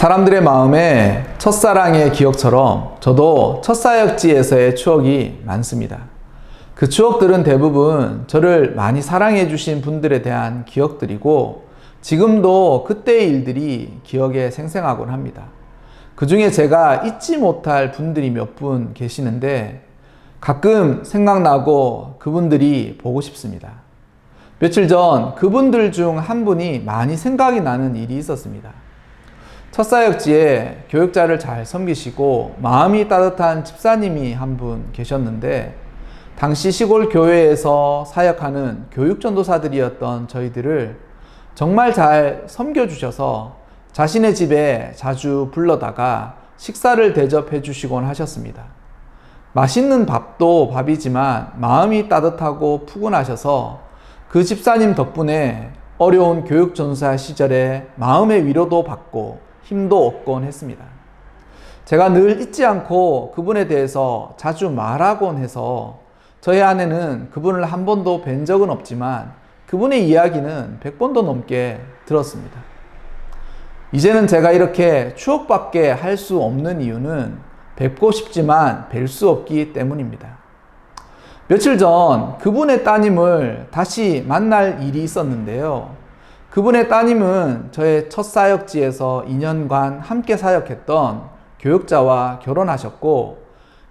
사람들의 마음에 첫사랑의 기억처럼 저도 첫사역지에서의 추억이 많습니다. 그 추억들은 대부분 저를 많이 사랑해 주신 분들에 대한 기억들이고 지금도 그때의 일들이 기억에 생생하곤 합니다. 그 중에 제가 잊지 못할 분들이 몇 분 계시는데 가끔 생각나고 그분들이 보고 싶습니다. 며칠 전 그분들 중 한 분이 많이 생각이 나는 일이 있었습니다. 첫사역지에 교육자를 잘 섬기시고 마음이 따뜻한 집사님이 한 분 계셨는데 당시 시골 교회에서 사역하는 교육전도사들이었던 저희들을 정말 잘 섬겨주셔서 자신의 집에 자주 불러다가 식사를 대접해 주시곤 하셨습니다. 맛있는 밥도 밥이지만 마음이 따뜻하고 푸근하셔서 그 집사님 덕분에 어려운 교육전도사 시절에 마음의 위로도 받고 힘도 얻곤 했습니다. 제가 늘 잊지 않고 그분에 대해서 자주 말하곤 해서 저희 아내는 그분을 한 번도 뵌 적은 없지만 그분의 이야기는 100번도 넘게 들었습니다. 이제는 제가 이렇게 추억밖에 할 수 없는 이유는 뵙고 싶지만 뵐 수 없기 때문입니다. 며칠 전 그분의 따님을 다시 만날 일이 있었는데요. 그분의 따님은 저의 첫 사역지에서 2년간 함께 사역했던 교육자와 결혼하셨고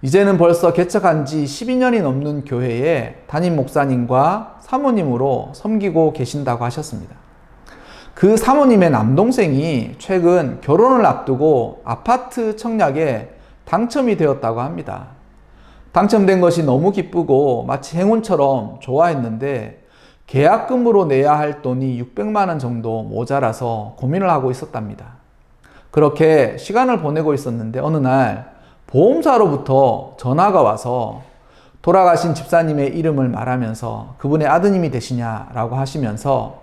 이제는 벌써 개척한 지 12년이 넘는 교회에 담임 목사님과 사모님으로 섬기고 계신다고 하셨습니다. 그 사모님의 남동생이 최근 결혼을 앞두고 아파트 청약에 당첨이 되었다고 합니다. 당첨된 것이 너무 기쁘고 마치 행운처럼 좋아했는데 계약금으로 내야 할 돈이 600만 원 정도 모자라서 고민을 하고 있었답니다. 그렇게 시간을 보내고 있었는데 어느 날 보험사로부터 전화가 와서 돌아가신 집사님의 이름을 말하면서 그분의 아드님이 되시냐라고 하시면서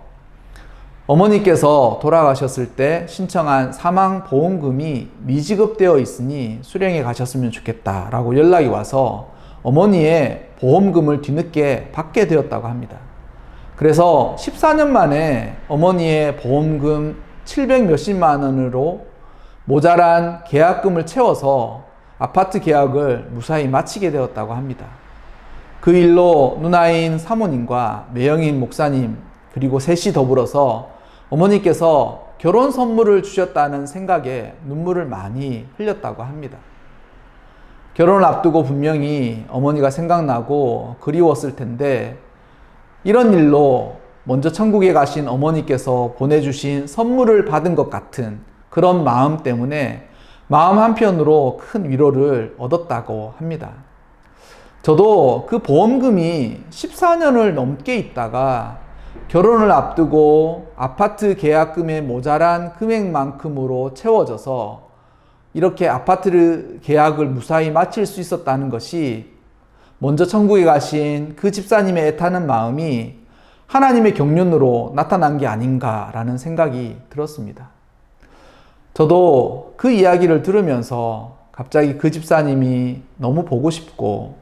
어머니께서 돌아가셨을 때 신청한 사망보험금이 미지급되어 있으니 수령해 가셨으면 좋겠다라고 연락이 와서 어머니의 보험금을 뒤늦게 받게 되었다고 합니다. 그래서 14년 만에 어머니의 보험금 700 몇십만 원으로 모자란 계약금을 채워서 아파트 계약을 무사히 마치게 되었다고 합니다. 그 일로 누나인 사모님과 매형인 목사님 그리고 셋이 더불어서 어머니께서 결혼 선물을 주셨다는 생각에 눈물을 많이 흘렸다고 합니다. 결혼을 앞두고 분명히 어머니가 생각나고 그리웠을 텐데 이런 일로 먼저 천국에 가신 어머니께서 보내주신 선물을 받은 것 같은 그런 마음 때문에 마음 한편으로 큰 위로를 얻었다고 합니다. 저도 그 보험금이 14년을 넘게 있다가 결혼을 앞두고 아파트 계약금에 모자란 금액만큼으로 채워져서 이렇게 아파트 계약을 무사히 마칠 수 있었다는 것이 먼저 천국에 가신 그 집사님의 애타는 마음이 하나님의 경륜으로 나타난 게 아닌가라는 생각이 들었습니다. 저도 그 이야기를 들으면서 갑자기 그 집사님이 너무 보고 싶고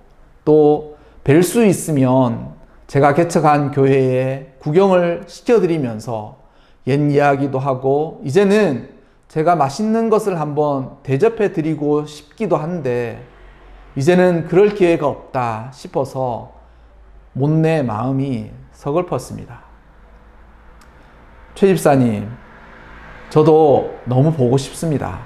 또 뵐 수 있으면 제가 개척한 교회에 구경을 시켜드리면서 옛 이야기도 하고 이제는 제가 맛있는 것을 한번 대접해 드리고 싶기도 한데 이제는 그럴 기회가 없다 싶어서 못내 마음이 서글펐습니다. 최 집사님, 저도 너무 보고 싶습니다.